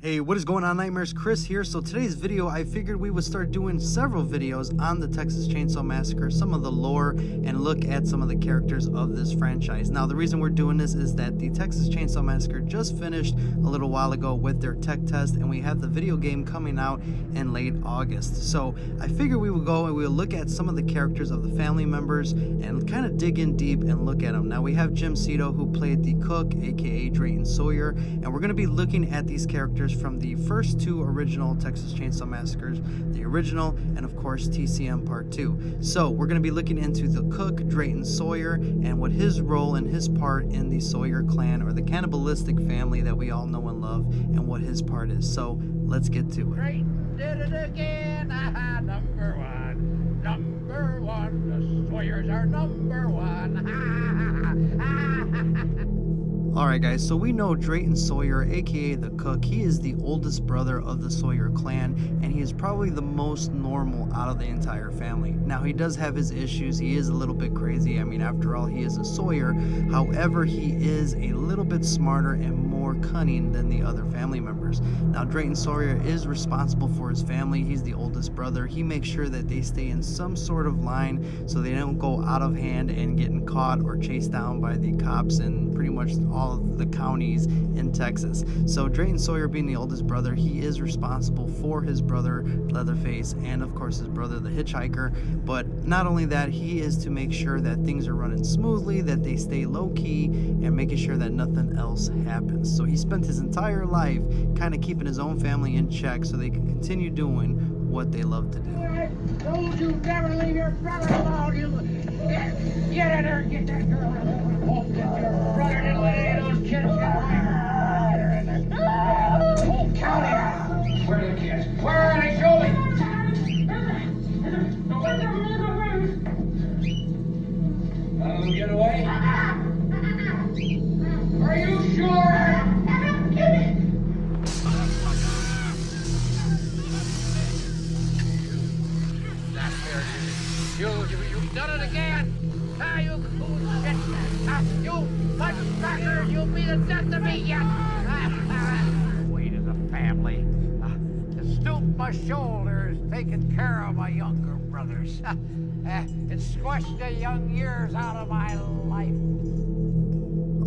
Hey, what is going on, Nightmares? Chris here. So today's video, I figured we would start doing several videos on the Texas Chainsaw Massacre, some of the lore, and look at some of the characters of this franchise. Now, the reason we're doing this is that the Texas Chainsaw Massacre just finished a little while ago with their tech test, and we have the video game coming out in late August. So I figured we would go and we'll look at some of the characters of the family members and kind of dig in deep and look at them. Now, we have Jim Cito, who played the cook, aka Drayton Sawyer, and we're going to be looking at these characters from the first two original Texas Chainsaw Massacres, the original, and of course TCM Part 2. So we're going to be looking into the cook, Drayton Sawyer, and what his role and his part in the Sawyer clan, or the cannibalistic family that we all know and love, and what his part is. So let's get to it. Drayton did it again, number one, the Sawyers are number one. Alright guys, so we know Drayton Sawyer, aka the cook. He is the oldest brother of the Sawyer clan, and he is probably the most normal out of the entire family. Now, he does have his issues. He is a little bit crazy. I mean, after all, he is a Sawyer. However, he is a little bit smarter and more cunning than the other family members. Now, Drayton Sawyer is responsible for his family. He's the oldest brother. He makes sure that they stay in some sort of line so they don't go out of hand and getting caught or chased down by the cops and pretty much all of the counties in Texas. So Drayton Sawyer, being the oldest brother, he is responsible for his brother Leatherface and of course his brother the hitchhiker. But not only that, he is to make sure that things are running smoothly, that they stay low-key, and making sure that nothing else happens. So he spent his entire life kind of keeping his own family in check so they can continue doing what they love to do. I told you never leave your brother alone. You get in there, get that girl. Hope that your brother didn't let any of those kids get away. The whole county. Where are the kids? Where are they? Show me. Let them get away. Are you sure? You've done it again! You cool shit! You motherfucker! You'll be the death of me yet! We as a family, to stoop my shoulders, taking care of my younger brothers. It squashed the young years out of my life.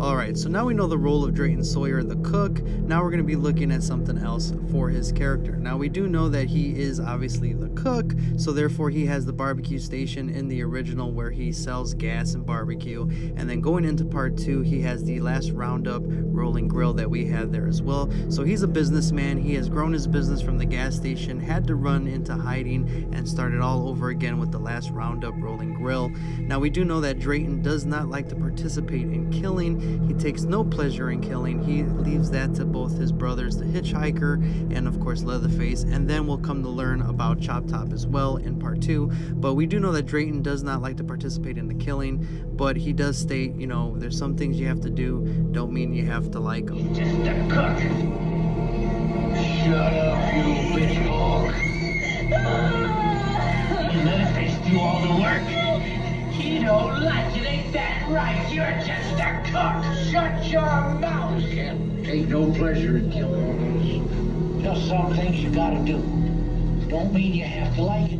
Alright, so now we know the role of Drayton Sawyer, the cook. Now we're going to be looking at something else for his character. Now we do know that he is obviously the cook, so therefore he has the barbecue station in the original where he sells gas and barbecue. And then going into part 2, he has the last roundup rolling grill that we have there as well. So he's a businessman. He has grown his business from the gas station, had to run into hiding, and started all over again with the last roundup rolling grill. Now we do know that Drayton does not like to participate in killing. He takes no pleasure in killing. He leaves that to both his brothers, the hitchhiker, and of course Leatherface. And then we'll come to learn about Chop Top as well in part 2. But we do know that Drayton does not like to participate in the killing, but he does state, you know, there's some things you have to do, don't mean you have to like them. Just a cook. Shut up, you bitch hog. You let us face do all the work. You don't like it, ain't that right? You're just a cook. Shut your mouth. You can't take no pleasure in killing. Just some things you gotta do. Don't mean you have to like it.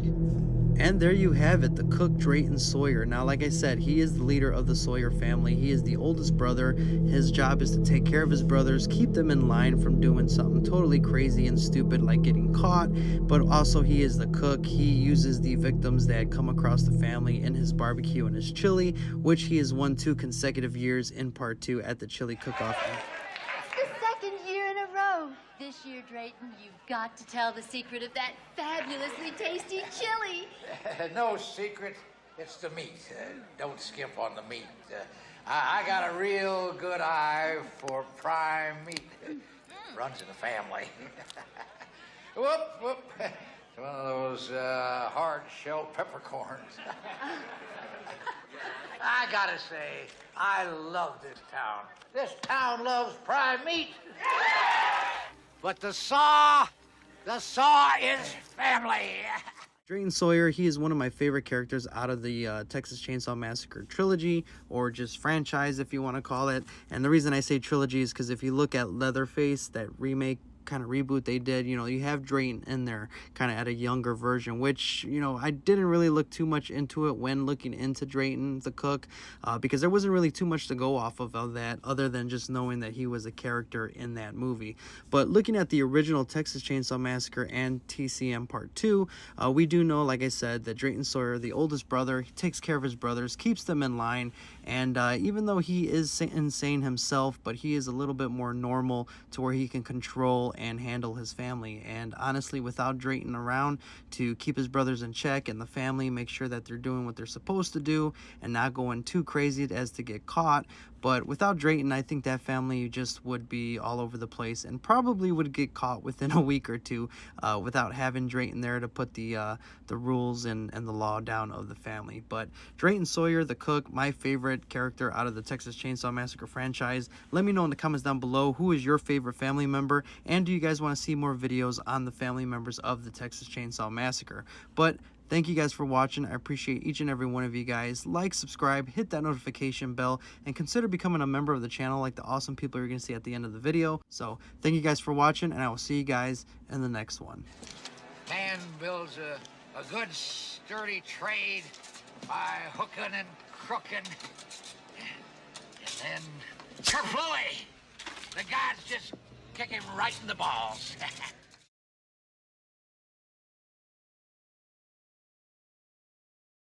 And there you have it, the cook Drayton Sawyer. Now, like I said, he is the leader of the Sawyer family. He is the oldest brother. His job is to take care of his brothers, keep them in line from doing something totally crazy and stupid like getting caught. But also, he is the cook. He uses the victims that come across the family in his barbecue and his chili, which he has won 2 consecutive years in part 2 at the chili cook-off. The second year in a row. This year, Drayton, you've got to tell the secret of that fabulously tasty chili. No secret, it's the meat. Don't skimp on the meat. I got a real good eye for prime meat. Runs in the family. Whoop, whoop. It's one of those hard-shell peppercorns. I gotta say, I love this town. This town loves prime meat. But the saw is family. Drayton Sawyer, he is one of my favorite characters out of the Texas Chainsaw Massacre trilogy, or just franchise if you want to call it. And the reason I say trilogy is because if you look at Leatherface, that remake kind of reboot they did, you know, you have Drayton in there kind of at a younger version, which, you know, I didn't really look too much into it when looking into Drayton the cook, because there wasn't really too much to go off of that other than just knowing that he was a character in that movie. But looking at the original Texas Chainsaw Massacre and TCM Part 2, we do know, like I said, that Drayton Sawyer, the oldest brother, he takes care of his brothers, keeps them in line, and even though he is insane himself, but he is a little bit more normal to where he can control and handle his family. And honestly, without Drayton around to keep his brothers in check and the family make sure that they're doing what they're supposed to do and not going too crazy as to get caught, but without Drayton, I think that family just would be all over the place and probably would get caught within a week or two without having Drayton there to put the rules and the law down of the family. But Drayton Sawyer, the cook, my favorite character out of the Texas Chainsaw Massacre franchise. Let me know in the comments down below, who is your favorite family member, and do you guys want to see more videos on the family members of the Texas Chainsaw Massacre? But thank you guys for watching. I appreciate each and every one of you guys. Like, subscribe, hit that notification bell, and consider becoming a member of the channel like the awesome people you're going to see at the end of the video. So thank you guys for watching, and I will see you guys in the next one. Man builds a good, sturdy trade by hooking and crooking. And then, kerflooey! The gods just kick him right in the balls.